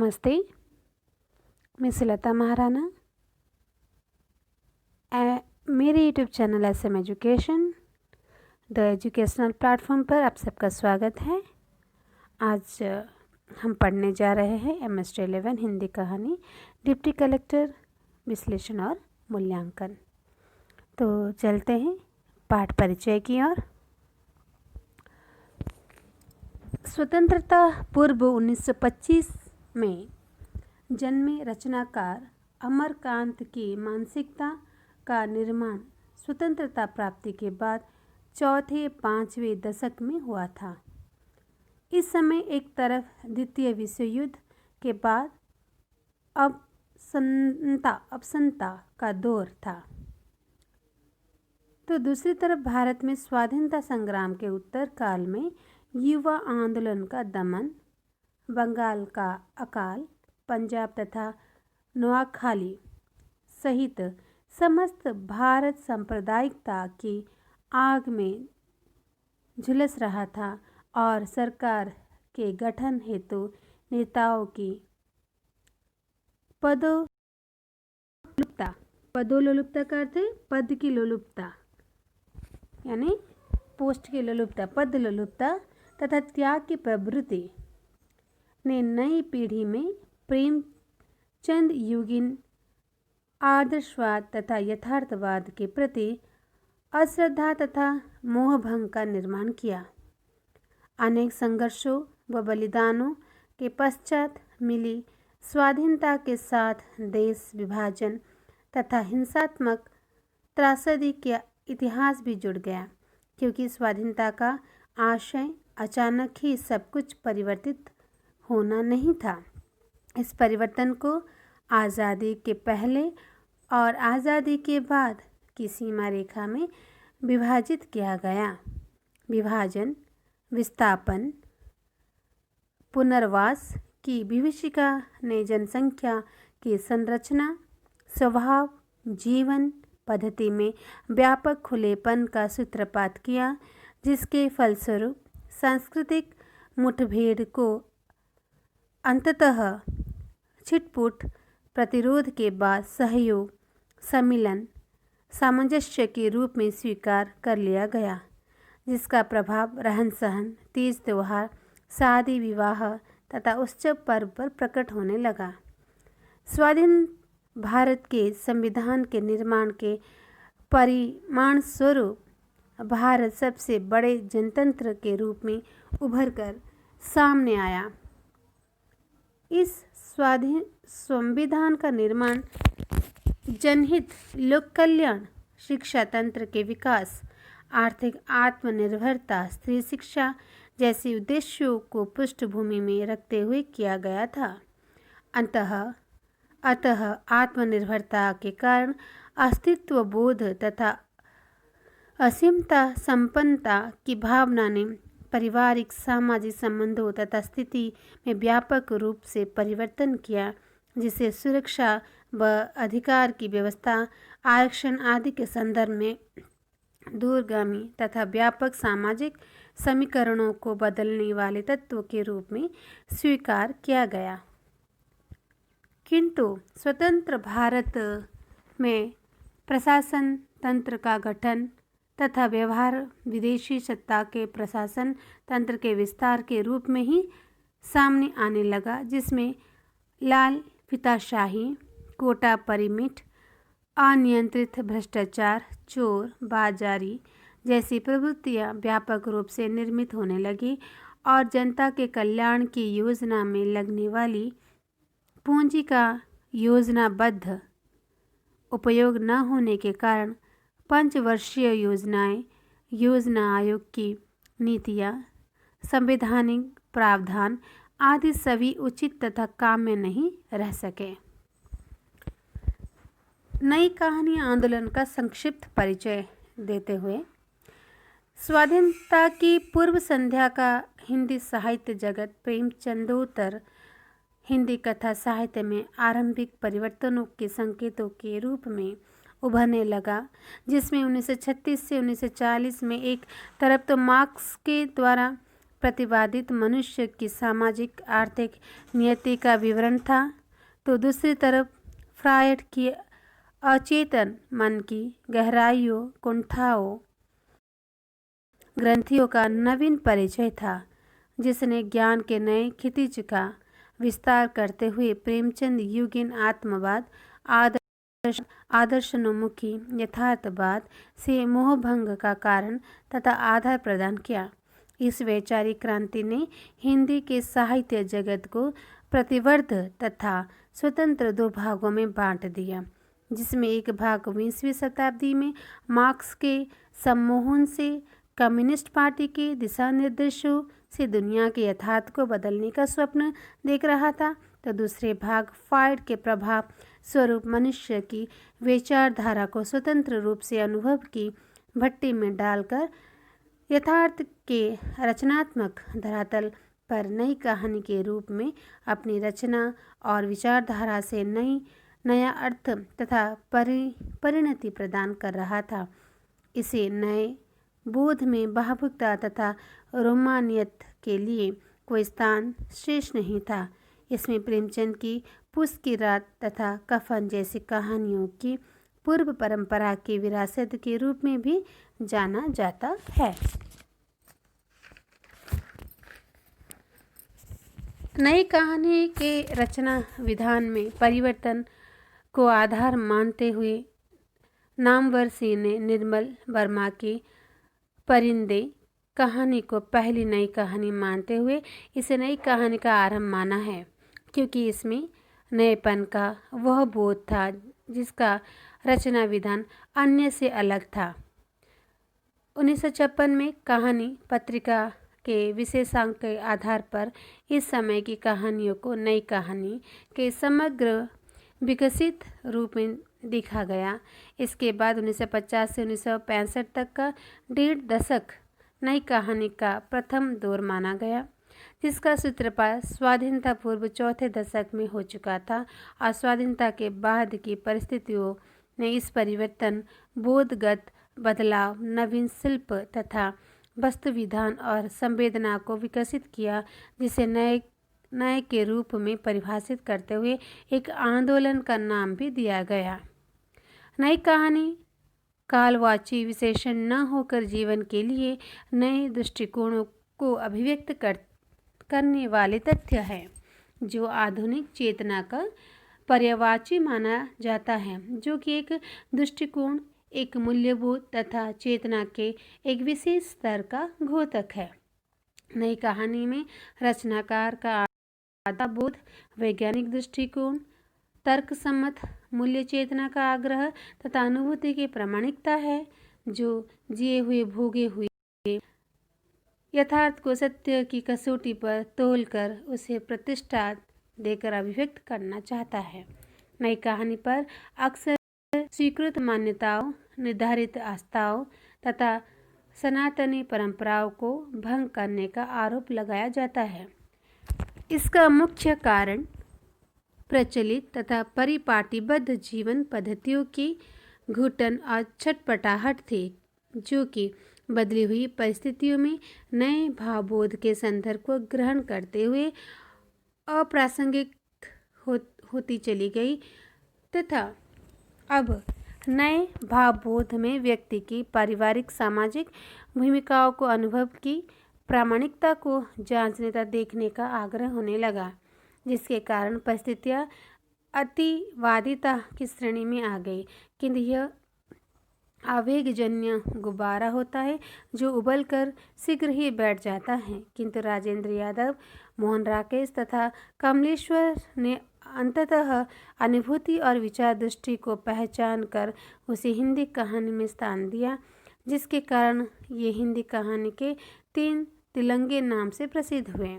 नमस्ते, मैं सुलता महाराणा। मेरे YouTube channel SM education the educational platform पर आप सबका स्वागत है। आज हम पढ़ने जा रहे हैं MST 11 हिंदी कहानी डिप्टी कलेक्टर विश्लेषण और मूल्यांकन। तो चलते हैं पाठ परिचय की ओर। स्वतंत्रता पूर्व 1925 में जन्मे रचनाकार अमरकांत की मानसिकता का निर्माण स्वतंत्रता प्राप्ति के बाद चौथे पांचवें दशक में हुआ था। इस समय एक तरफ द्वितीय विश्व युद्ध के बाद अवसन्नता का दौर था, तो दूसरी तरफ भारत में स्वाधीनता संग्राम के उत्तर काल में युवा आंदोलन का दमन, बंगाल का अकाल, पंजाब तथा नोआखाली सहित समस्त भारत सांप्रदायिकता की आग में झुलस रहा था और सरकार के गठन हेतु नेताओं की पदोलोलुपता का अर्थ है पद की लोलुपता, यानी पोस्ट की लोलुपता, पद लोलुपता तथा त्याग की प्रवृत्ति ने नई पीढ़ी में प्रेमचंद युगीन आदर्शवाद तथा यथार्थवाद के प्रति अश्रद्धा तथा मोहभंग का निर्माण किया। अनेक संघर्षों व बलिदानों के पश्चात मिली स्वाधीनता के साथ देश विभाजन तथा हिंसात्मक त्रासदी का इतिहास भी जुड़ गया, क्योंकि स्वाधीनता का आशय अचानक ही सब कुछ परिवर्तित होना नहीं था। इस परिवर्तन को आज़ादी के पहले और आज़ादी के बाद की सीमा रेखा में विभाजित किया गया। विभाजन, विस्थापन, पुनर्वास की विभीषिका ने जनसंख्या की संरचना, स्वभाव, जीवन पद्धति में व्यापक खुलेपन का सूत्रपात किया, जिसके फलस्वरूप सांस्कृतिक मुठभेड़ को अंततः छिटपुट प्रतिरोध के बाद सहयोग, सम्मिलन, सामंजस्य के रूप में स्वीकार कर लिया गया, जिसका प्रभाव रहन सहन, तीज त्योहार, शादी विवाह तथा उत्सव पर्व पर प्रकट होने लगा। स्वाधीन भारत के संविधान के निर्माण के परिणाम स्वरूप भारत सबसे बड़े जनतंत्र के रूप में उभरकर सामने आया। इस संविधान का निर्माण जनहित, लोक कल्याण, शिक्षा तंत्र के विकास, आर्थिक आत्मनिर्भरता, स्त्री शिक्षा जैसे उद्देश्यों को पृष्ठभूमि में रखते हुए किया गया था। अतः आत्मनिर्भरता के कारण अस्तित्व बोध तथा असीमता संपन्नता की भावना ने पारिवारिक सामाजिक संबंधों तथा स्थिति में व्यापक रूप से परिवर्तन किया, जिसे सुरक्षा व अधिकार की व्यवस्था, आरक्षण आदि के संदर्भ में दूरगामी तथा व्यापक सामाजिक समीकरणों को बदलने वाले तत्वों के रूप में स्वीकार किया गया। किंतु स्वतंत्र भारत में प्रशासन तंत्र का गठन तथा व्यवहार विदेशी सत्ता के प्रशासन तंत्र के विस्तार के रूप में ही सामने आने लगा, जिसमें लाल फीताशाही, कोटा परिमिट, अनियंत्रित भ्रष्टाचार, चोर बाजारी जैसी प्रवृत्तियां व्यापक रूप से निर्मित होने लगी और जनता के कल्याण की योजना में लगने वाली पूंजी का योजनाबद्ध उपयोग न होने के कारण पंचवर्षीय योजनाएं, योजना आयोग की नीतियां, संवैधानिक प्रावधान आदि सभी उचित तथा काम्य नहीं रह सके। नई कहानी आंदोलन का संक्षिप्त परिचय देते हुए, स्वाधीनता की पूर्व संध्या का हिंदी साहित्य जगत प्रेमचंदोत्तर हिंदी कथा साहित्य में आरंभिक परिवर्तनों के संकेतों के रूप में उभरने लगा, जिसमें 1936 से 1940 में एक तरफ तो मार्क्स के द्वारा प्रतिपादित मनुष्य की सामाजिक आर्थिक नियति का विवरण था, तो दूसरी तरफ फ्रायड की अचेतन मन की गहराइयों, कुंठाओं, ग्रंथियों का नवीन परिचय था, जिसने ज्ञान के नए क्षितिज का विस्तार करते हुए प्रेमचंद युगीन आत्मवाद, आदर्शोन्मुखी यथार्थवाद से मोहभंग का कारण तथा आधार प्रदान किया। इस वैचारिक क्रांति ने हिंदी के साहित्य जगत को प्रतिवर्ध तथा स्वतंत्र दो भागों में बांट दिया, जिसमें एक भाग 20वीं शताब्दी में मार्क्स के सम्मोहन से, कम्युनिस्ट पार्टी के दिशा निर्देशों से दुनिया के यथार्थ को बदलने का स्वप्न देख रहा था, तो दूसरे भाग फ्रायड के प्रभाव स्वरूप मनुष्य की विचारधारा को स्वतंत्र रूप से अनुभव की भट्टी में डालकर यथार्थ के रचनात्मक धरातल पर नई कहानी के रूप में अपनी रचना और विचारधारा से नया अर्थ तथा परिणति प्रदान कर रहा था। इसे नए बोध में भावुकता तथा रोमानियत के लिए कोई स्थान शेष नहीं था। इसमें प्रेमचंद की पूस की रात तथा कफन जैसी कहानियों की पूर्व परंपरा की विरासत के रूप में भी जाना जाता है। नई कहानी के रचना विधान में परिवर्तन को आधार मानते हुए नामवर सिंह ने निर्मल वर्मा की परिंदे कहानी को पहली नई कहानी मानते हुए इसे नई कहानी का आरंभ माना है, क्योंकि इसमें नएपन का वह बोध था जिसका रचना विधान अन्य से अलग था। 1956 में कहानी पत्रिका के विशेषांक के आधार पर इस समय की कहानियों को नई कहानी के समग्र विकसित रूप में दिखा गया। इसके बाद 1950 से 1965 तक का 1.5 दशक नई कहानी का प्रथम दौर माना गया, जिसका सूत्रपात स्वाधीनता पूर्व चौथे दशक में हो चुका था और स्वाधीनता के बाद की परिस्थितियों ने इस परिवर्तन, बोधगत बदलाव, नवीन शिल्प तथा वस्तु विधान और संवेदना को विकसित किया, जिसे नए के रूप में परिभाषित करते हुए एक आंदोलन का नाम भी दिया गया। नई कहानी कालवाची विशेषण न होकर जीवन के लिए नए दृष्टिकोणों को अभिव्यक्त करने वाले तथ्य है, जो आधुनिक चेतना का पर्यायवाची माना जाता है, जो कि एक दृष्टिकोण, एक मूल्यबोध तथा चेतना के एक विशेष स्तर का घोतक है। नई कहानी में रचनाकार का आधारबोध, वैज्ञानिक दृष्टिकोण, तर्कसम्मत मूल्य चेतना का आग्रह तथा अनुभूति की प्रामाणिकता है, जो जिए हुए भोगे हुए यथार्थ को सत्य की कसौटी पर तोलकर उसे प्रतिष्ठा देकर अभिव्यक्त करना चाहता है। नई कहानी पर अक्सर स्वीकृत मान्यताओं, निर्धारित आस्थाओं तथा सनातनी परंपराओं को भंग करने का आरोप लगाया जाता है। इसका मुख्य कारण प्रचलित तथा परिपाटीबद्ध जीवन पद्धतियों की घुटन और छटपटाहट थी, जो कि बदली हुई परिस्थितियों में नए भावबोध के संदर्भ को ग्रहण करते हुए अप्रासंगिक होती चली गई तथा अब नए भावबोध में व्यक्ति की पारिवारिक सामाजिक भूमिकाओं को अनुभव की प्रामाणिकता को जांचने तथा देखने का आग्रह होने लगा, जिसके कारण परिस्थितियाँ अतिवादिता की श्रेणी में आ गई। किंतु यह आवेगजन्य गुब्बारा होता है जो उबलकर शीघ्र ही बैठ जाता है। किंतु राजेंद्र यादव, मोहन राकेश तथा कमलेश्वर ने अंततः अनुभूति और विचार दृष्टि को पहचान कर उसे हिंदी कहानी में स्थान दिया, जिसके कारण ये हिंदी कहानी के 3 तिलंगे नाम से प्रसिद्ध हुए।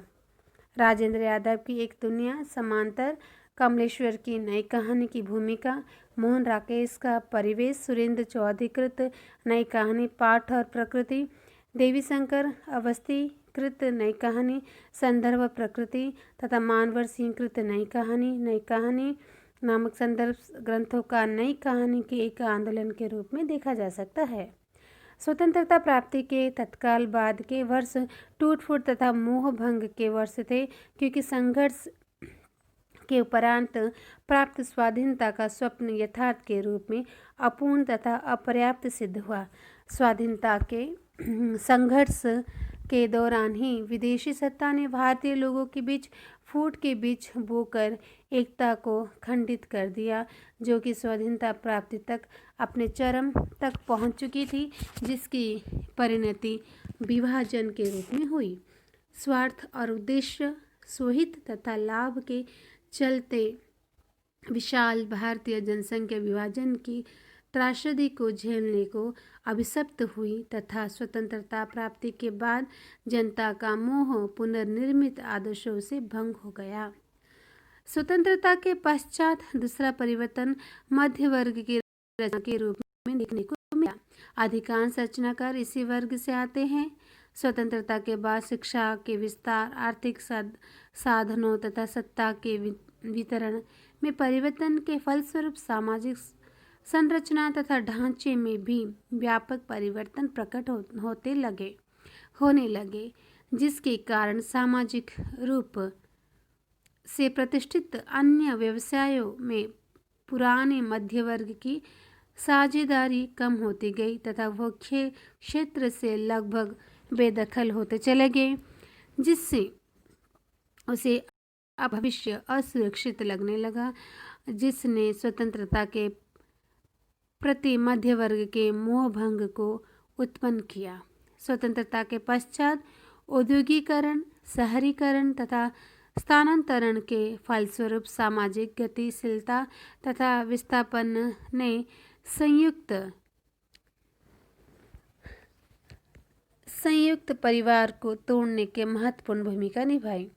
राजेंद्र यादव की एक दुनिया समांतर, कमलेश्वर की नई कहानी की भूमिका, मोहन राकेश का परिवेश, सुरेंद्र चौधरी कृत नई कहानी पाठ और प्रकृति, देवीशंकर अवस्थी कृत नई कहानी संदर्भ प्रकृति तथा मानवर सिंह कृत नई कहानी नामक संदर्भ ग्रंथों का नई कहानी के एक आंदोलन के रूप में देखा जा सकता है। स्वतंत्रता प्राप्ति के तत्काल बाद के वर्ष टूट फूट तथा मोह भंग के वर्ष थे, क्योंकि संघर्ष के उपरांत प्राप्त स्वाधीनता का स्वप्न यथार्थ के रूप में अपूर्ण तथा अपर्याप्त सिद्ध हुआ। स्वाधीनता के संघर्ष के दौरान ही विदेशी सत्ता ने भारतीय लोगों के बीच फूट के बीच बोकर एकता को खंडित कर दिया, जो कि स्वाधीनता प्राप्ति तक अपने चरम तक पहुंच चुकी थी, जिसकी परिणति विभाजन के रूप में हुई। स्वार्थ और उद्देश्य स्वहित तथा लाभ के चलते विशाल भारतीय जनसंख्या विभाजन की त्रासदी को झेलने को अभिशप्त हुई तथा स्वतंत्रता प्राप्ति के बाद जनता का मोह पुनर्निर्मित आदर्शों से भंग हो गया। स्वतंत्रता के पश्चात दूसरा परिवर्तन मध्य वर्ग की रचना के रूप में देखने को मिला। अधिकांश रचनाकार इसी वर्ग से आते हैं। स्वतंत्रता के बाद शिक्षा के विस्तार, आर्थिक साधनों तथा सत्ता के वितरण में परिवर्तन के फलस्वरूप सामाजिक संरचना तथा ढांचे में भी व्यापक परिवर्तन प्रकट होने लगे, जिसके कारण सामाजिक रूप से प्रतिष्ठित अन्य व्यवसायों में पुराने मध्य वर्ग की साझेदारी कम होती गई तथा वह क्षेत्र से लगभग बेदखल होते चले गए, जिससे उसे भविष्य असुरक्षित लगने लगा, जिसने स्वतंत्रता के प्रति मध्य वर्ग के मोह भंग को उत्पन्न किया। स्वतंत्रता के पश्चात औद्योगिकरण, शहरीकरण तथा स्थानांतरण के फलस्वरूप सामाजिक गतिशीलता तथा विस्थापन ने संयुक्त परिवार को तोड़ने के महत्वपूर्ण भूमिका निभाई।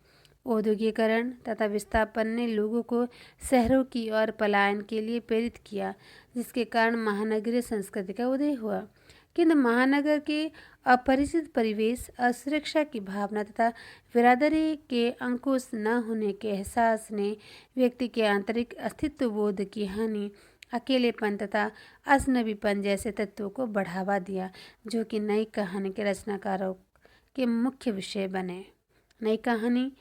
औद्योगिकरण तथा विस्थापन ने लोगों को शहरों की ओर पलायन के लिए प्रेरित किया, जिसके कारण महानगरीय संस्कृति का उदय हुआ। किंतु महानगर के अपरिचित परिवेश, असुरक्षा की भावना तथा बिरादरी के अंकुश न होने के एहसास ने व्यक्ति के आंतरिक अस्तित्व बोध की हानि, अकेलेपन तथा अजनबीपन जैसे तत्वों को बढ़ावा दिया, जो कि नई कहानी के रचनाकारों के मुख्य विषय बने। नई कहानी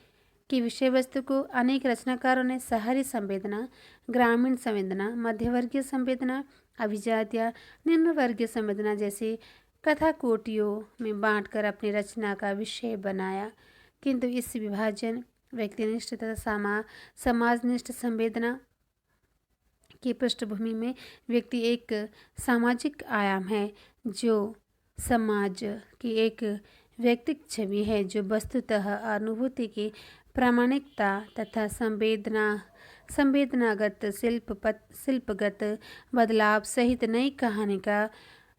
की विषय वस्तु को अनेक रचनाकारों ने शहरी संवेदना, ग्रामीण संवेदना, मध्यवर्गीय संवेदना, अभिजात या निम्न वर्गीय संवेदना जैसी कथा कोटियों में बांटकर अपनी रचना का विषय बनाया। किंतु इस विभाजन व्यक्तिनिष्ठ तथा समाजनिष्ठ संवेदना की पृष्ठभूमि में व्यक्ति एक सामाजिक आयाम है, जो समाज की एक व्यक्तिक छवि है, जो वस्तुतः अनुभूति की प्रामाणिकता तथा संवेदनागत शिल्पगत बदलाव सहित नई कहानी का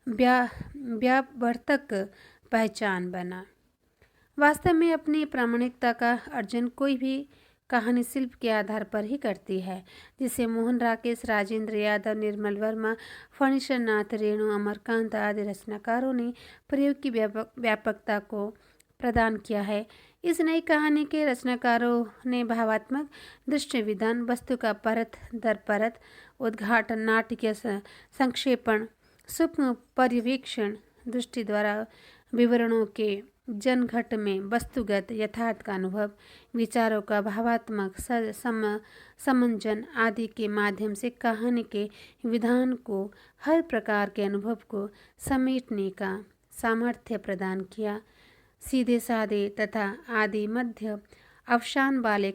व्यावर्तक पहचान बना। वास्तव में अपनी प्रामाणिकता का अर्जन कोई भी कहानी शिल्प के आधार पर ही करती है, जिसे मोहन राकेश, राजेंद्र यादव, निर्मल वर्मा, फणीश्वर नाथ रेणु, अमरकांत आदि रचनाकारों ने प्रयोग की व्यापकता को प्रदान किया है। इस नई कहानी के रचनाकारों ने भावात्मक दृष्टि विधान, वस्तु का परत दर परत उद्घाटन, नाटकीय संक्षेपण, सूक्ष्म पर्यवेक्षण दृष्टि द्वारा विवरणों के जनघट में वस्तुगत यथार्थ का अनुभव, विचारों का भावात्मक समंजन आदि के माध्यम से कहानी के विधान को, हर प्रकार के अनुभव को समेटने का सामर्थ्य प्रदान किया। सीधे साधे तथा आदि मध्य अवसान वाले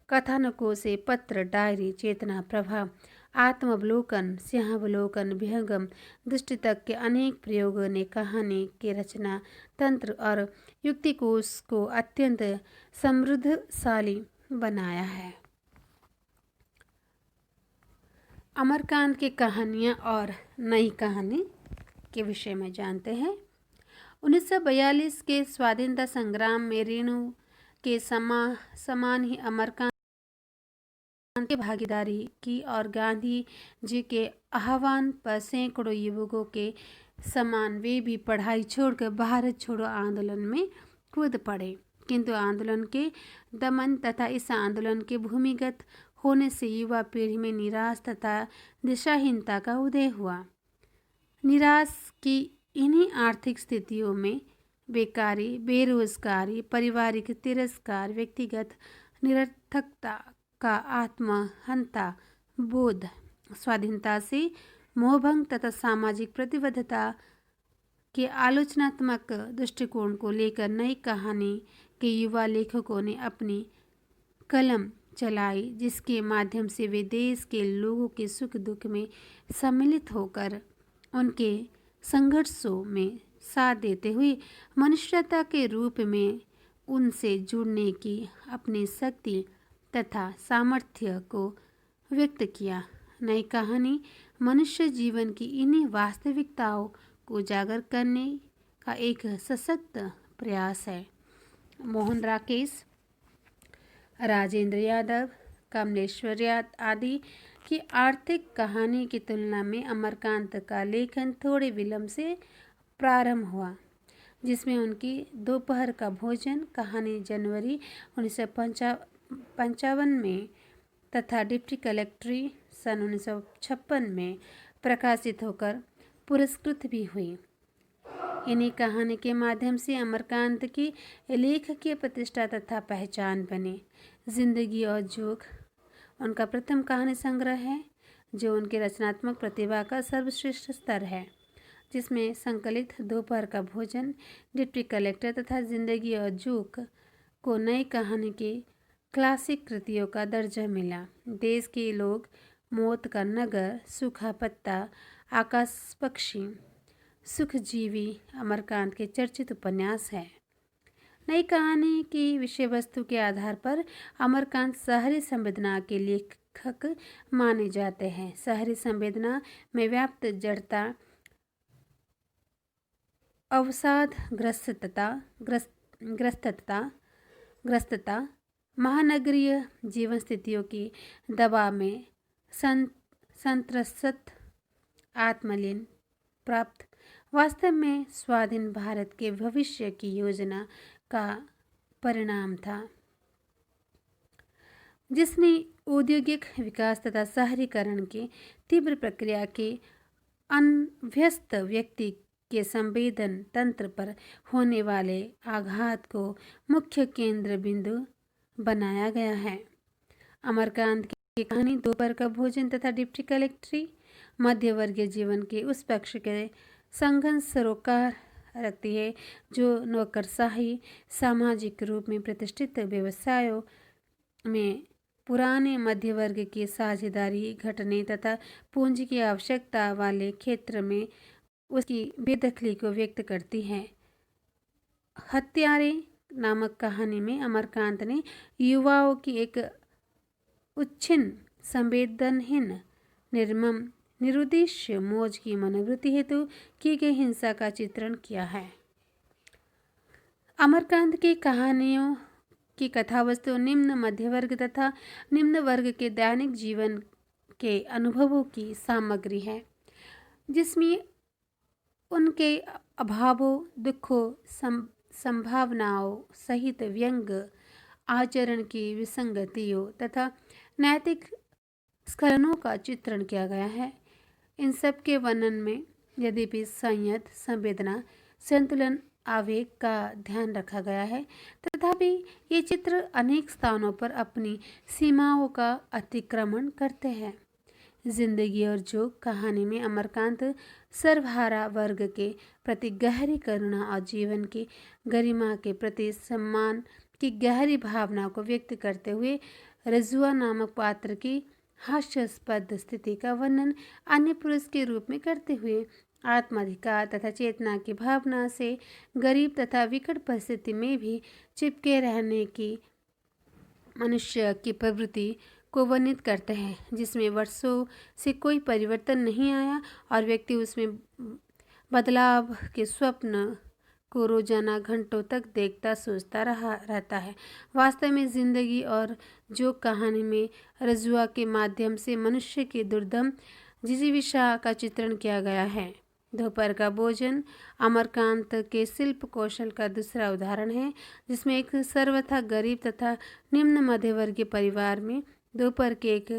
कथानकों से पत्र, डायरी, चेतना प्रभा, आत्मावलोकन, सिंहावलोकन, विहंगम दृष्टि तक के अनेक प्रयोगों ने कहानी के रचना तंत्र और युक्तिकोश को अत्यंत समृद्धशाली बनाया है। अमरकांत की कहानियाँ और नई कहानी के विषय में जानते हैं। 1942 के स्वाधीनता संग्राम में रेणु के समान ही अमरकांत की भागीदारी की और गांधी जी के आह्वान पर सैकड़ों युवकों के समान वे भी पढ़ाई छोड़कर भारत छोड़ो आंदोलन में कूद पड़े। किंतु आंदोलन के दमन तथा इस आंदोलन के भूमिगत होने से युवा पीढ़ी में निराश तथा दिशाहीनता का उदय हुआ। निराश की इन्हीं आर्थिक स्थितियों में बेकारी, बेरोजगारी, पारिवारिक तिरस्कार, व्यक्तिगत निरर्थकता का आत्महंता बोध, स्वाधीनता से मोहभंग तथा सामाजिक प्रतिबद्धता के आलोचनात्मक दृष्टिकोण को लेकर नई कहानी के युवा लेखकों ने अपनी कलम चलाई, जिसके माध्यम से वे देश के लोगों के सुख दुख में सम्मिलित होकर उनके संघर्षों में साथ देते हुए मनुष्यता के रूप में उनसे जुड़ने की अपनी शक्ति तथा सामर्थ्य को व्यक्त किया। नई कहानी मनुष्य जीवन की इन्हीं वास्तविकताओं को उजागर करने का एक सशक्त प्रयास है। मोहन राकेश, राजेंद्र यादव, कमलेश्वर आदि की आर्थिक कहानी की तुलना में अमरकांत का लेखन थोड़े विलंब से प्रारंभ हुआ, जिसमें उनकी दोपहर का भोजन कहानी जनवरी 1955 में तथा डिप्टी कलेक्ट्री सन 1956 में प्रकाशित होकर पुरस्कृत भी हुई। इन्हीं कहानी के माध्यम से अमरकांत की लेखकीय प्रतिष्ठा तथा पहचान बनी। जिंदगी और जोग उनका प्रथम कहानी संग्रह है, जो उनकी रचनात्मक प्रतिभा का सर्वश्रेष्ठ स्तर है, जिसमें संकलित दोपहर का भोजन, डिप्टी कलेक्टर तथा जिंदगी और जोग को नई कहानी के क्लासिक कृतियों का दर्जा मिला। देश के लोग, मौत का नगर, सूखा पत्ता, आकाश पक्षी, सुखजीवी अमरकांत के चर्चित उपन्यास है। नई कहानी की विषय वस्तु के आधार पर अमरकांत शहरी संवेदना के लेखक माने जाते हैं। शहरी संवेदना में व्याप्त जड़ता, अवसाद ग्रस्तता, महानगरीय जीवन स्थितियों की दबाव में संत्रस्त आत्मलीन प्राप्त वास्तव में स्वाधीन भारत के भविष्य की योजना का परिणाम था, जिसने औद्योगिक विकास तथा शहरीकरण की तीव्र प्रक्रिया के अनभ्यस्त व्यक्ति के संवेदन तंत्र पर होने वाले आघात को मुख्य केंद्र बिंदु बनाया गया है। अमरकांत की कहानी दोपहर का भोजन तथा डिप्टी कलेक्ट्री मध्यवर्गीय जीवन के उस पक्ष के संघर्ष सरोकार रखती है जो नौकरशाही सामाजिक रूप में प्रतिष्ठित व्यवसायों में पुराने मध्य वर्ग की साझेदारी घटने तथा पूंजी की आवश्यकता वाले क्षेत्र में उसकी बेदखली को व्यक्त करती है। हत्यारे नामक कहानी में अमरकांत ने युवाओं की एक उच्छिन्न, संवेदनहीन, निर्मम, निरुद्देश्य मौज की मनोवृत्ति हेतु की गई हिंसा का चित्रण किया है। अमरकांत की कहानियों की कथावस्तु निम्न मध्यवर्ग तथा निम्न वर्ग के दैनिक जीवन के अनुभवों की सामग्री है, जिसमें उनके अभावों, दुखों, संभावनाओं सहित व्यंग, आचरण की विसंगतियों तथा नैतिक स्खलनों का चित्रण किया गया है। इन सब के वर्णन में यद्यपि संयत, संवेदना, संतुलन, आवेग का ध्यान रखा गया है, तथापि ये चित्र अनेक स्थानों पर अपनी सीमाओं का अतिक्रमण करते हैं। जिंदगी और जोग कहानी में अमरकांत सर्वहारा वर्ग के प्रति गहरी करुणा और जीवन की गरिमा के प्रति सम्मान की गहरी भावना को व्यक्त करते हुए रजुआ नामक पात्र की हास्यास्पद स्थिति का वर्णन अन्य पुरुष के रूप में करते हुए आत्माधिकार तथा चेतना की भावना से गरीब तथा विकट परिस्थिति में भी चिपके रहने की मनुष्य की प्रवृत्ति को वर्णित करते हैं, जिसमें वर्षों से कोई परिवर्तन नहीं आया और व्यक्ति उसमें बदलाव के स्वप्न को रोजाना घंटों तक देखता सोचता रहता है। वास्तव में जिंदगी और जोग कहानी में रजुआ के माध्यम से मनुष्य की दुर्दम जिजीविषा का चित्रण किया गया है। दोपहर का भोजन अमरकांत के शिल्प कौशल का दूसरा उदाहरण है, जिसमें एक सर्वथा गरीब तथा निम्न मध्यवर्गीय परिवार में दोपहर के एक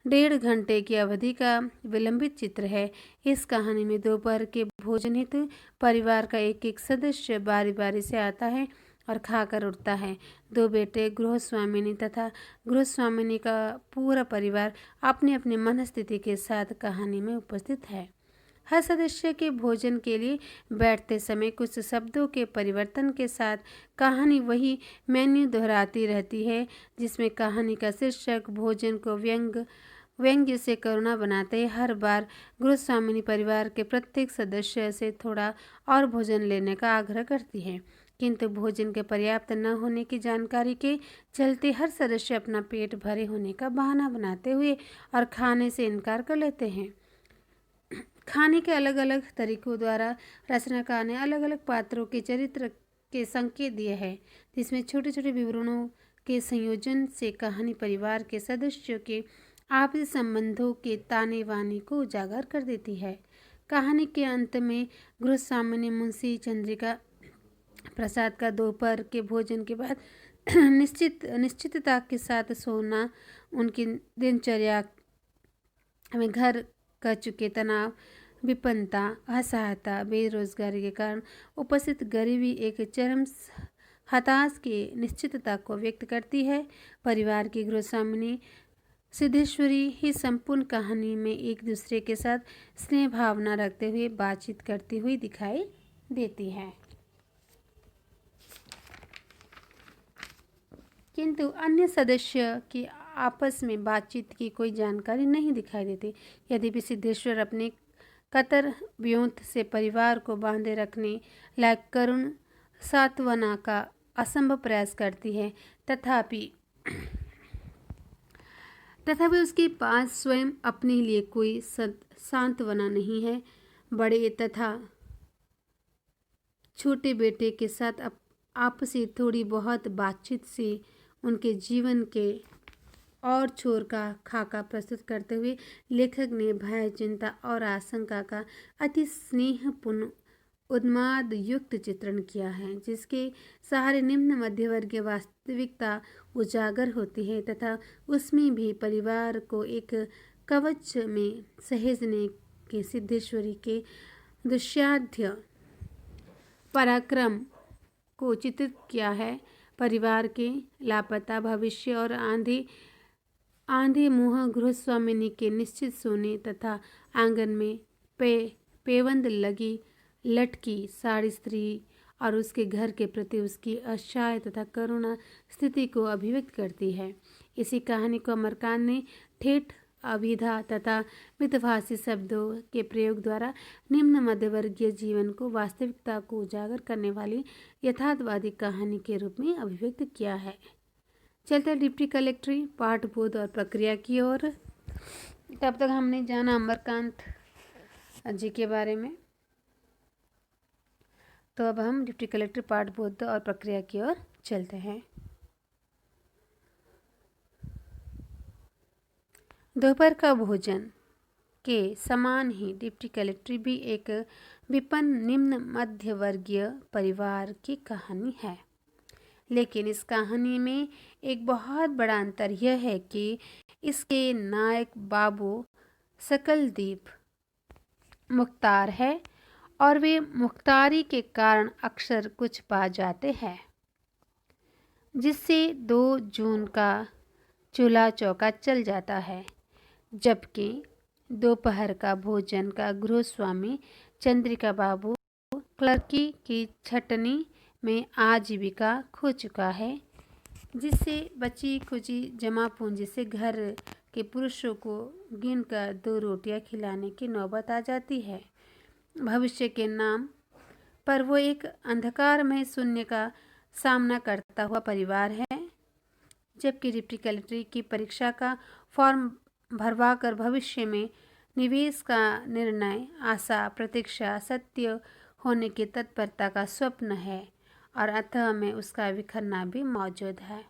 1.5 घंटे की अवधि का विलंबित चित्र है। इस कहानी में दोपहर के भोजन हेतु परिवार का एक एक सदस्य बारी बारी से आता है और खाकर उठता है। 2 बेटे, गृहस्वामिनी तथा गृहस्वामिनी का पूरा परिवार अपनी अपनी मनस्थिति के साथ कहानी में उपस्थित है। हर सदस्य के भोजन के लिए बैठते समय कुछ शब्दों के परिवर्तन के साथ कहानी वही मेन्यू दोहराती रहती है, जिसमें कहानी का शीर्षक भोजन को व्यंग्य से करुणा बनाते हैं। हर बार गृहस्वामिनी परिवार के प्रत्येक सदस्य से थोड़ा और भोजन लेने का आग्रह करती है, किंतु भोजन के पर्याप्त न होने की जानकारी के चलते हर सदस्य अपना पेट भरे होने का बहाना बनाते हुए और खाने से इनकार कर लेते हैं। खाने के अलग अलग तरीकों द्वारा रचनाकार ने अलग अलग पात्रों के चरित्र के संकेत दिए हैं, जिसमें छोटे छोटे विवरणों के संयोजन से कहानी परिवार के सदस्यों के आपसी संबंधों के ताने बाने को उजागर कर देती है। कहानी के अंत में गृहस्वामिनी मुंशी चंद्रिका प्रसाद का दोपहर के भोजन के बाद निश्चितता के साथ सोना उनकी दिनचर्या में घर कर चुके तनाव, विपन्नता, असहायता, बेरोजगारी के कारण उपस्थित गरीबी एक चरम हताश की निश्चितता को व्यक्त करती है। परिवार की गृहस्वामिनी सिद्धेश्वरी ही संपूर्ण कहानी में एक दूसरे के साथ स्नेह भावना रखते हुए बातचीत करती हुई दिखाई देती है, किंतु अन्य सदस्य की आपस में बातचीत की कोई जानकारी नहीं दिखाई देती। यद्यपि सिद्धेश्वर अपने कतर व्योंत से परिवार को बांधे रखने लायक करुण सांत्वना का असंभव प्रयास करती है, तथापि उसके पास स्वयं अपने लिए कोई सांत्वना नहीं है। बड़े तथा छोटे बेटे के साथ आपसी थोड़ी बहुत बातचीत से उनके जीवन के और छोर का खाका प्रस्तुत करते हुए लेखक ने भय, चिंता और आशंका का अति स्नेहपूर्ण उन्माद युक्त चित्रण किया है, जिसके सहारे निम्न मध्यवर्गीय वास्तविकता उजागर होती है तथा उसमें भी परिवार को एक कवच में सहेजने के सिद्धेश्वरी के दुस्साध्य पराक्रम को चित्रित किया है। परिवार के लापता भविष्य और आंधे मुँह गृहस्वामिनी के निश्चित सोने तथा आंगन में पेवंद लगी लटकी साड़ी स्त्री और उसके घर के प्रति उसकी असहाय तथा करुणा स्थिति को अभिव्यक्त करती है। इसी कहानी को अमरकांत ने ठेठ अभिधा तथा मितभाषी शब्दों के प्रयोग द्वारा निम्न मध्यवर्गीय जीवन को वास्तविकता को उजागर करने वाली यथार्थवादी कहानी के रूप में अभिव्यक्त किया है। चलते डिप्टी कलेक्ट्री पाठबोध और प्रक्रिया की ओर। तब तक हमने जाना अमरकांत जी के बारे में, तो अब हम डिप्टी कलेक्टर पाठबोध और प्रक्रिया की ओर चलते हैं। दोपहर का भोजन के समान ही डिप्टी कलेक्ट्री भी एक विपन्न निम्न मध्यवर्गीय परिवार की कहानी है, लेकिन इस कहानी में एक बहुत बड़ा अंतर यह है कि इसके नायक बाबू सकलदीप मुख्तार है और वे मुख्तारी के कारण अक्सर कुछ पा जाते हैं, जिससे 2 जून का चूल्हा चौका चल जाता है, जबकि दोपहर का भोजन का गृहस्वामी चंद्रिका बाबू क्लर्की की छटनी में आजीविका खो चुका है, जिससे बची खुची जमा पूंजी से घर के पुरुषों को गिनकर 2 रोटियां खिलाने की नौबत आ जाती है। भविष्य के नाम पर वो एक अंधकारमय शून्य का सामना करता हुआ परिवार है, जबकि डिप्टी कलेक्ट्री की परीक्षा का फॉर्म भरवाकर भविष्य में निवेश का निर्णय, आशा, प्रतीक्षा, सत्य होने की तत्परता का स्वप्न है और अतः में उसका विखरना भी मौजूद है।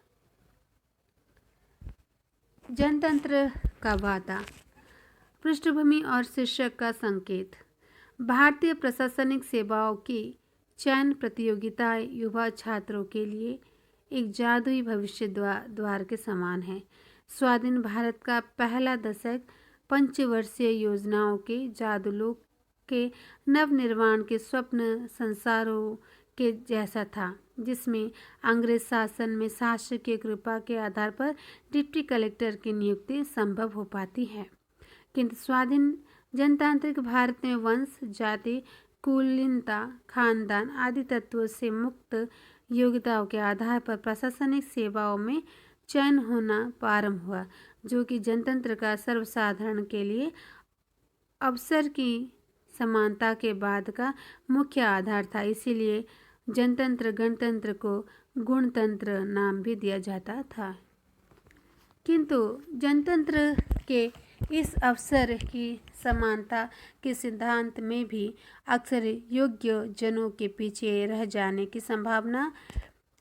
जनतंत्र का वादा, पृष्ठभूमि और शीर्षक का संकेत। भारतीय प्रशासनिक सेवाओं की चयन प्रतियोगिताएं युवा छात्रों के लिए एक जादुई भविष्य द्वार के समान है। स्वाधीन भारत का पहला दशक पंचवर्षीय योजनाओं के जादूलोक के नवनिर्माण के स्वप्न संसारों के जैसा था, जिसमें अंग्रेज शासन में शासक की कृपा के आधार पर डिप्टी कलेक्टर की नियुक्ति संभव हो पाती है। किंतु स्वाधीन जनतांत्रिक भारत में वंश, जाति, कुलीनता, खानदान आदि तत्वों से मुक्त योग्यताओं के आधार पर प्रशासनिक सेवाओं में चयन होना प्रारंभ हुआ, जो कि जनतंत्र का सर्वसाधारण के लिए अवसर की समानता के बाद का मुख्य आधार था। इसीलिए जनतंत्र गणतंत्र को गुणतंत्र नाम भी दिया जाता था। किंतु जनतंत्र के इस अवसर की समानता के सिद्धांत में भी अक्सर योग्य जनों के पीछे रह जाने की संभावना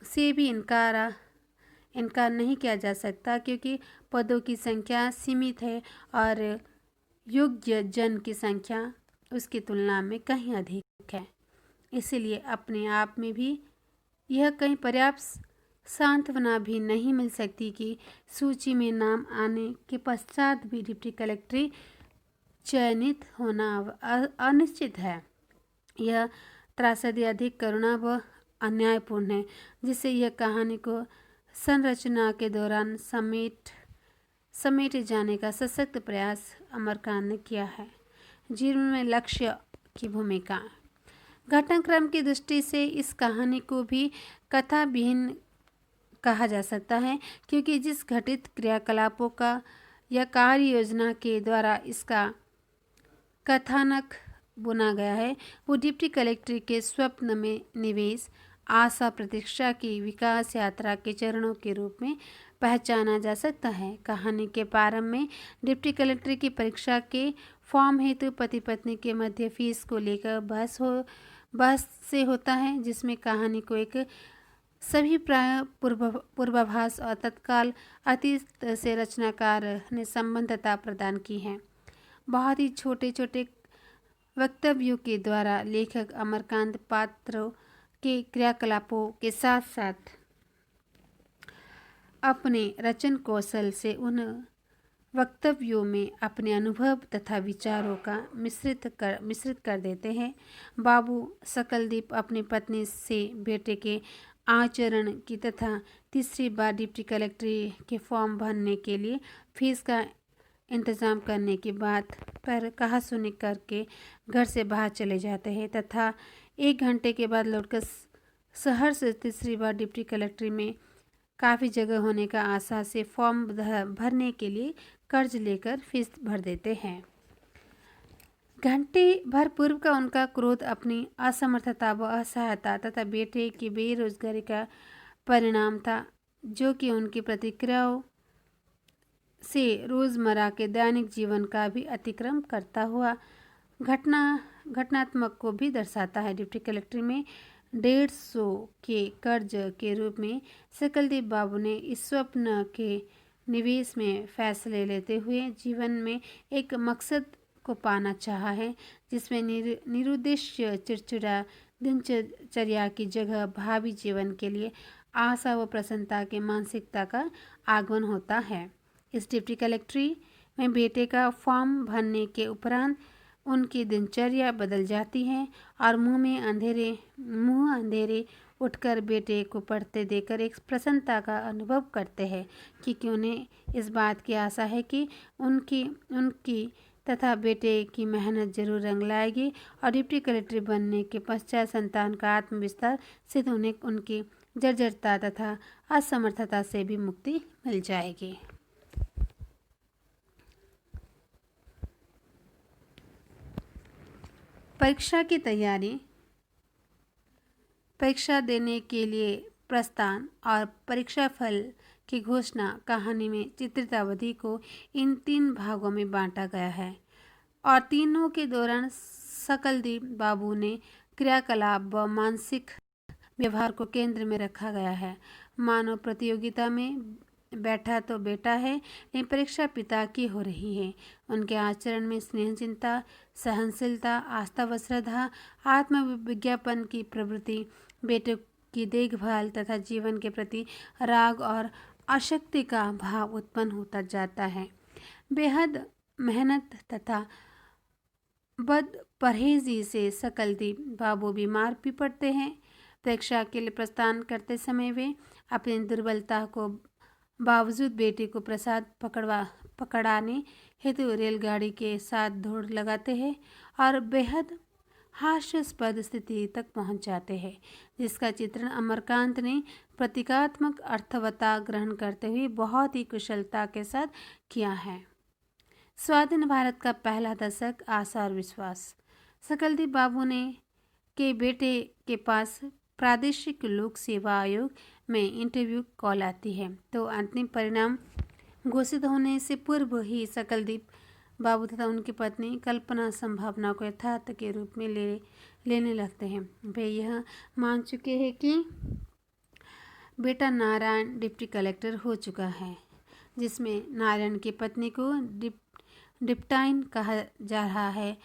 से भी इनकार नहीं किया जा सकता, क्योंकि पदों की संख्या सीमित है और योग्य जन की संख्या उसकी तुलना में कहीं अधिक है। इसलिए अपने आप में भी यह कहीं पर्याप्त सांत्वना भी नहीं मिल सकती कि सूची में नाम आने के पश्चात भी डिप्टी कलेक्ट्री चयनित होना अनिश्चित है। यह त्रासदी अधिक करुणा व अन्यायपूर्ण है, जिससे यह कहानी को संरचना के दौरान समेटे जाने का सशक्त प्रयास अमरकांत ने किया है। जीवन में लक्ष्य की भूमिका। घटनाक्रम की दृष्टि से इस कहानी को भी कथा विहीन कहा जा सकता है, क्योंकि जिस घटित क्रियाकलापों का या कार्य योजना के द्वारा इसका कथानक बुना गया है, वो डिप्टी कलेक्टर के स्वप्न में निवेश, आशा, प्रतीक्षा की विकास यात्रा के चरणों के रूप में पहचाना जा सकता है। कहानी के प्रारंभ में डिप्टी कलेक्टर की परीक्षा के फॉर्म हेतु पति पत्नी के मध्य फीस को लेकर बहस से होता है, जिसमें कहानी को एक सभी प्राय पूर्वाभास और तत्काल अतीत से रचनाकार ने संबद्धता प्रदान की है। बहुत ही छोटे छोटे वक्तव्यों के द्वारा लेखक अमरकांत पात्रों के क्रियाकलापों के साथ साथ अपने रचन कौशल से उन वक्तव्यों में अपने अनुभव तथा विचारों का मिश्रित कर देते हैं। बाबू सकलदीप अपनी पत्नी से बेटे के आचरण की तथा तीसरी बार डिप्टी कलेक्टर के फॉर्म भरने के लिए फीस का इंतज़ाम करने की बात पर कहासुनी करके घर से बाहर चले जाते हैं तथा 1 घंटे के बाद लौटकर शहर से तीसरी बार डिप्टी कलेक्टर में काफ़ी जगह होने का आशा से फॉर्म भरने के लिए कर्ज लेकर फीस भर देते हैं। घंटे भर पूर्व का उनका क्रोध अपनी असमर्थता व असहायता तथा बेटे की बेरोजगारी का परिणाम था, जो कि उनकी प्रतिक्रियाओं से रोज़मर्रा के दैनिक जीवन का भी अतिक्रम करता हुआ घटनात्मक को भी दर्शाता है। डिप्टी कलेक्टर में 150 के कर्ज के रूप में सकलदीप बाबू ने इस स्वप्न के निवेश में फैसले लेते हुए जीवन में एक मकसद को पाना चाहा है, जिसमें निरुद्देश्य चिड़चिड़ा दिनचर्या की जगह भावी जीवन के लिए आशा व प्रसन्नता के मानसिकता का आगमन होता है। इस डिप्टी कलेक्ट्री में बेटे का फॉर्म भरने के उपरांत उनकी दिनचर्या बदल जाती है और मुंह अंधेरे उठकर बेटे को पढ़ते देखकर एक प्रसन्नता का अनुभव करते हैं, क्योंकि उन्हें इस बात की आशा है कि उनकी तथा बेटे की मेहनत जरूर रंग लाएगी और डिप्टी कलेक्टर बनने के पश्चात संतान का आत्मविस्तार से उन्हें उनकी जर्जरता तथा असमर्थता से भी मुक्ति मिल जाएगी। परीक्षा की तैयारी। परीक्षा देने के लिए प्रस्थान और परीक्षा फल की घोषणा कहानी में चित्रित अवधि को इन 3 भागों में बांटा गया है और तीनों के दौरान सकलदीप बाबू ने क्रियाकलाप व मानसिक व्यवहार को केंद्र में रखा गया है। मानव प्रतियोगिता में बैठा तो बेटा है, लेकिन परीक्षा पिता की हो रही है। उनके आचरण में स्नेह, चिंता, सहनशीलता, आस्था व श्रद्धा, आत्मविज्ञापन की प्रवृत्ति, बेटे की देखभाल तथा जीवन के प्रति राग और अशक्ति का भाव उत्पन्न होता जाता है। बेहद मेहनत तथा बद परहेजी से सकलदीप बाबू बीमार भी पड़ते हैं। परीक्षा के लिए प्रस्थान करते समय वे अपनी दुर्बलता को बावजूद बेटे को प्रसाद पकड़ाने हेतु रेलगाड़ी के साथ दौड़ लगाते हैं और बेहद हास्यास्पद स्थिति तक पहुंच जाते हैं, जिसका चित्रण अमरकांत ने प्रतीकात्मक अर्थवत्ता ग्रहण करते हुए बहुत ही कुशलता के साथ किया है। स्वाधीन भारत का पहला दशक, आशा और विश्वास। सकलदीप बाबू ने के बेटे के पास प्रादेशिक लोक सेवा आयोग में इंटरव्यू कॉल आती है, तो अंतिम परिणाम घोषित होने से पूर्व ही सकलदीप बाबू तथा उनकी पत्नी कल्पना संभावना को यथार्थ के रूप में लेने लगते हैं। वे यह मान चुके हैं कि बेटा नारायण डिप्टी कलेक्टर हो चुका है, जिसमें नारायण की पत्नी को डिप्टाइन कहा जा रहा है।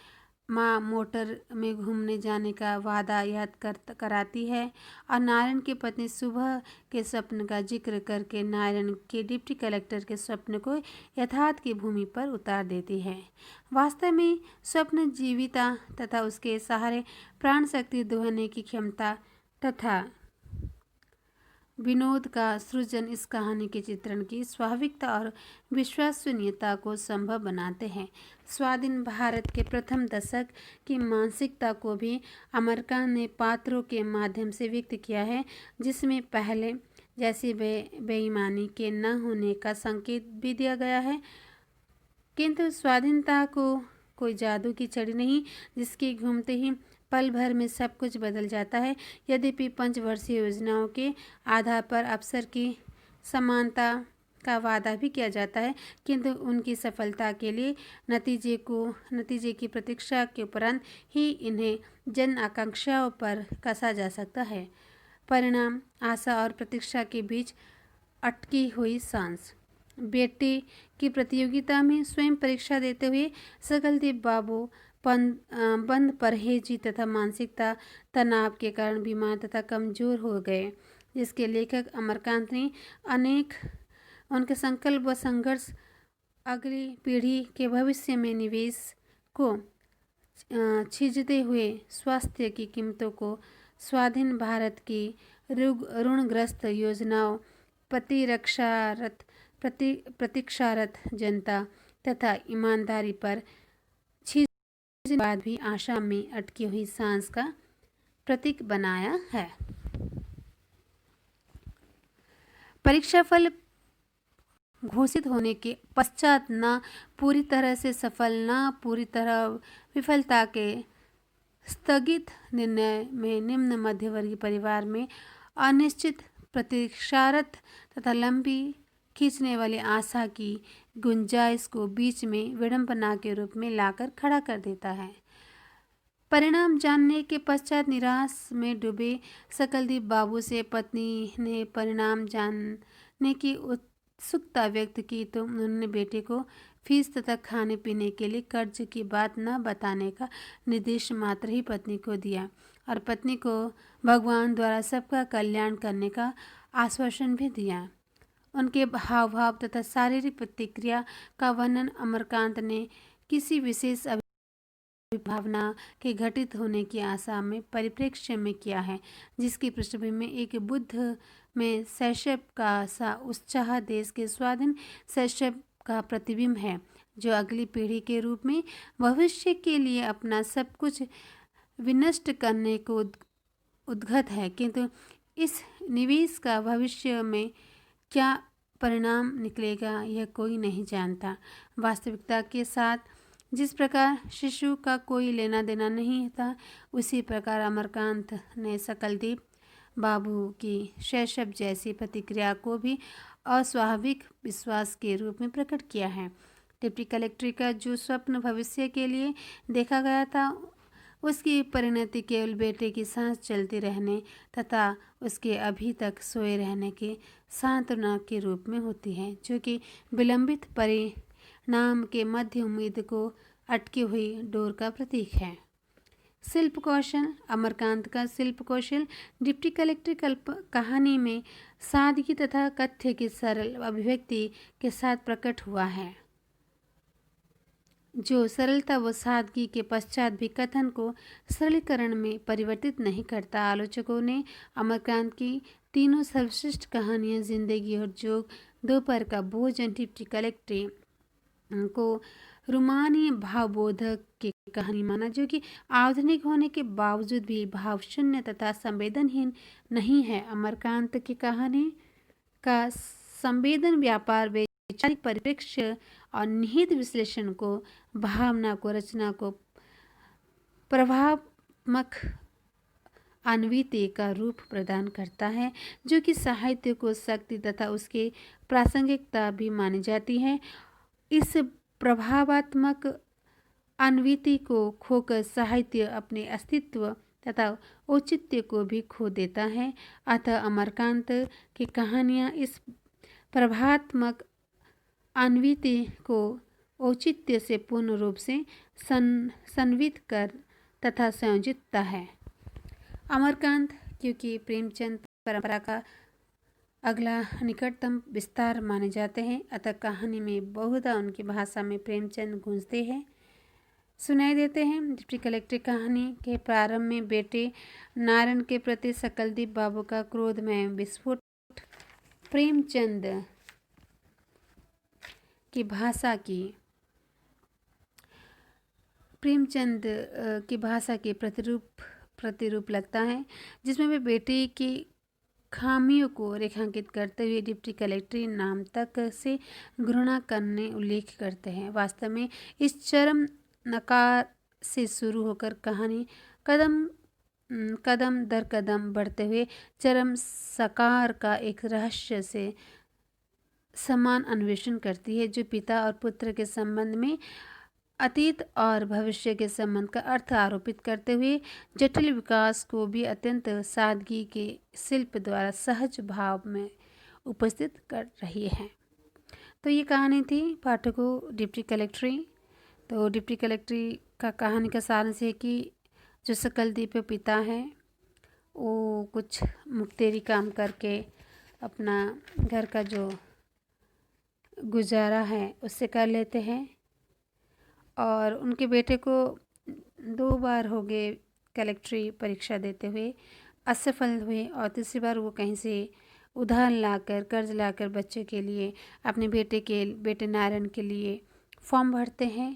माँ मोटर में घूमने जाने का वादा याद कराती है और नारायण की पत्नी सुबह के स्वप्न का जिक्र करके नारायण के डिप्टी कलेक्टर के स्वप्न को यथार्थ की भूमि पर उतार देती है। वास्तव में स्वप्न जीविता तथा उसके सहारे प्राण शक्ति दोहने की क्षमता तथा विनोद का सृजन इस कहानी के चित्रण की स्वाभाविकता और विश्वसनीयता को संभव बनाते हैं। स्वाधीन भारत के प्रथम दशक की मानसिकता को भी अमरकांत ने पात्रों के माध्यम से व्यक्त किया है, जिसमें पहले जैसी बेईमानी के न होने का संकेत भी दिया गया है, किंतु स्वाधीनता को कोई जादू की छड़ी नहीं जिसके घूमते ही पल भर में सब कुछ बदल जाता है। यद्यपि पंचवर्षीय योजनाओं के आधार पर अवसर की समानता का वादा भी किया जाता है, किंतु उनकी सफलता के लिए नतीजे की प्रतीक्षा के उपरांत ही इन्हें जन आकांक्षाओं पर कसा जा सकता है। परिणाम, आशा और प्रतीक्षा के बीच अटकी हुई सांस। बेटे की प्रतियोगिता में स्वयं परीक्षा देते हुए सकलदीप बाबू बंद परहेजी तथा मानसिकता तनाव के कारण बीमार तथा कमजोर हो गए, जिसके लेखक अमरकांत ने अनेक उनके संकल्प व संघर्ष अगली पीढ़ी के भविष्य में निवेश को छीजते हुए स्वास्थ्य की कीमतों को, स्वाधीन भारत की ऋणग्रस्त योजनाओं, प्रतीक्षारत जनता तथा ईमानदारी पर बाद भी आशा में अटकी हुई सांस का प्रतीक बनाया है। परीक्षाफल घोषित होने के पश्चात न पूरी तरह से सफल न पूरी तरह विफलता के स्थगित निर्णय में निम्न मध्यवर्गीय परिवार में अनिश्चित प्रतीक्षारत तथा लंबी खींचने वाली आशा की गुंजाइश को बीच में विडंबना के रूप में लाकर खड़ा कर देता है। परिणाम जानने के पश्चात निराश में डूबे सकलदीप बाबू से पत्नी ने परिणाम जानने की उत्सुकता व्यक्त की, तो उन्होंने बेटे को फीस तथा खाने पीने के लिए कर्ज की बात न बताने का निर्देश मात्र ही पत्नी को दिया और पत्नी को भगवान द्वारा सबका कल्याण करने का आश्वासन भी दिया। उनके हाव भाव तथा शारीरिक प्रतिक्रिया का वर्णन अमरकांत ने किसी विशेष भावना के घटित होने की आशा में परिप्रेक्ष्य में किया है, जिसकी पृष्ठभूमि में एक बुद्ध में शैशव का सा उत्साह देश के स्वाधीन शैशव का प्रतिबिंब है, जो अगली पीढ़ी के रूप में भविष्य के लिए अपना सब कुछ विनष्ट करने को उद्गत है। किंतु इस निवेश का भविष्य में क्या परिणाम निकलेगा यह कोई नहीं जानता। वास्तविकता के साथ जिस प्रकार शिशु का कोई लेना देना नहीं था, उसी प्रकार अमरकांत ने सकलदीप बाबू की शैशव जैसी प्रतिक्रिया को भी अस्वाभाविक विश्वास के रूप में प्रकट किया है। डिप्टी कलेक्टर का जो स्वप्न भविष्य के लिए देखा गया था, उसकी परिणति केवल बेटे की सांस चलती रहने तथा उसके अभी तक सोए रहने के सांत्वना के रूप में होती है, जो कि विलंबित परिणाम के मध्य उम्मीद को अटकी हुई डोर का प्रतीक है। शिल्प कौशल। अमरकांत का शिल्प कौशल डिप्टी कलेक्टर कहानी में सादगी तथा कथ्य की सरल अभिव्यक्ति के साथ प्रकट हुआ है, जो सरलता व सादगी के पश्चात भी कथन को सरलीकरण में परिवर्तित नहीं करता। आलोचकों ने अमरकांत की तीनों सर्वश्रेष्ठ कहानियाँ जिंदगी और जोग, दोपहर का भोजन, डिप्टी कलेक्टर को रोमानीय भावबोधक की कहानी माना, जो कि आधुनिक होने के बावजूद भी भावशून्य तथा संवेदनहीन नहीं है। अमरकांत की कहानी का संवेदन व्यापार, वैचारिक परिप्रेक्ष्य और निहित विश्लेषण को, भावना को, रचना को प्रभावात्मक अन्विति का रूप प्रदान करता है, जो कि साहित्य को शक्ति तथा उसकी प्रासंगिकता भी मानी जाती है। इस प्रभावात्मक अन्विति को खोकर साहित्य अपने अस्तित्व तथा औचित्य को भी खो देता है। अतः अमरकांत की कहानियाँ इस प्रभावात्मक अन्विति को औचित्य से पूर्ण रूप से संवित कर तथा संयोजितता है। अमरकांत क्योंकि प्रेमचंद परंपरा का अगला निकटतम विस्तार माने जाते हैं, अतः कहानी में बहुधा उनकी भाषा में प्रेमचंद गूंजते हैं, सुनाई देते हैं। डिप्टी कलेक्टर कहानी के प्रारंभ में बेटे नारायण के प्रति सकलदीप बाबू का क्रोध में विस्फोट प्रेमचंद की भाषा के प्रतिरूप लगता है, जिसमें वे बेटे की खामियों को रेखांकित करते हुए डिप्टी कलेक्टर नाम तक से घृणा करने उल्लेख करते हैं। वास्तव में इस चरम नकार से शुरू होकर कहानी कदम दर कदम बढ़ते हुए चरम सकार का एक रहस्य से समान अन्वेषण करती है, जो पिता और पुत्र के संबंध में अतीत और भविष्य के संबंध का अर्थ आरोपित करते हुए जटिल विकास को भी अत्यंत सादगी के शिल्प द्वारा सहज भाव में उपस्थित कर रही है। तो ये कहानी थी पाठकों डिप्टी कलेक्टर। तो डिप्टी कलेक्टर का कहानी का सारांश है कि जो सकलदीप पिता हैं वो कुछ मुक्तेरी काम करके अपना घर का जो गुजारा है उससे कर लेते हैं, और उनके बेटे को 2 बार हो गए कलेक्ट्री परीक्षा देते हुए असफल हुए, और तीसरी बार वो कहीं से उधार लाकर, कर्ज लाकर बच्चे के लिए, अपने बेटे नारायण के लिए फॉर्म भरते हैं।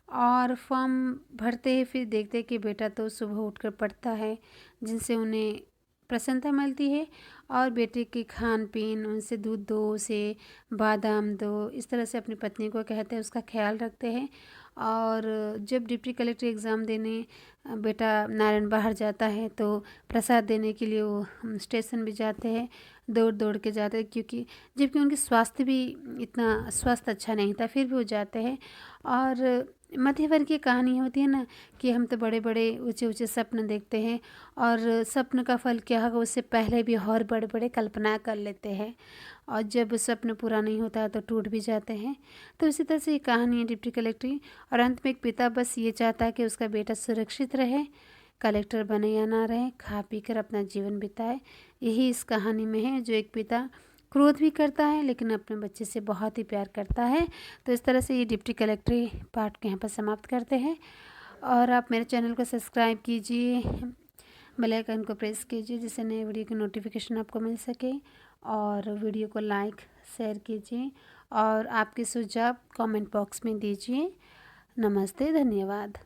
और फॉर्म भरते ही फिर देखते कि बेटा तो सुबह उठकर पढ़ता है, जिनसे उन्हें प्रसन्नता मिलती है, और बेटे के खान पीन, उनसे दूध दो, उसे बादाम दो, इस तरह से अपनी पत्नी को कहते हैं, उसका ख्याल रखते हैं। और जब डिप्टी कलेक्टर एग्ज़ाम देने बेटा नारायण बाहर जाता है तो प्रसाद देने के लिए वो स्टेशन भी जाते हैं, दौड़ दौड़ के जाते हैं, क्योंकि जबकि उनकी स्वास्थ्य भी इतना स्वास्थ्य अच्छा नहीं था, फिर भी वो जाते हैं। और मध्य वर्ग की कहानी होती है ना कि हम तो बड़े बड़े ऊंचे ऊंचे सपने देखते हैं, और सपन का फल क्या होगा उससे पहले भी और बड़े बड़े कल्पना कर लेते हैं, और जब सपना पूरा नहीं होता तो टूट भी जाते हैं। तो इसी तरह से ये कहानी है डिप्टी कलेक्टर। और अंत में एक पिता बस ये चाहता है कि उसका बेटा सुरक्षित रहे, कलेक्टर बने या ना रहे, खा पी कर अपना जीवन बिताए। यही इस कहानी में है, जो एक पिता क्रोध भी करता है लेकिन अपने बच्चे से बहुत ही प्यार करता है। तो इस तरह से ये डिप्टी कलेक्टर पार्ट को यहाँ पर समाप्त करते हैं। और आप मेरे चैनल को सब्सक्राइब कीजिए, बेल आइकन को प्रेस कीजिए, जिससे नए वीडियो की नोटिफिकेशन आपको मिल सके, और वीडियो को लाइक शेयर कीजिए, और आपके सुझाव कमेंट बॉक्स में दीजिए। नमस्ते, धन्यवाद।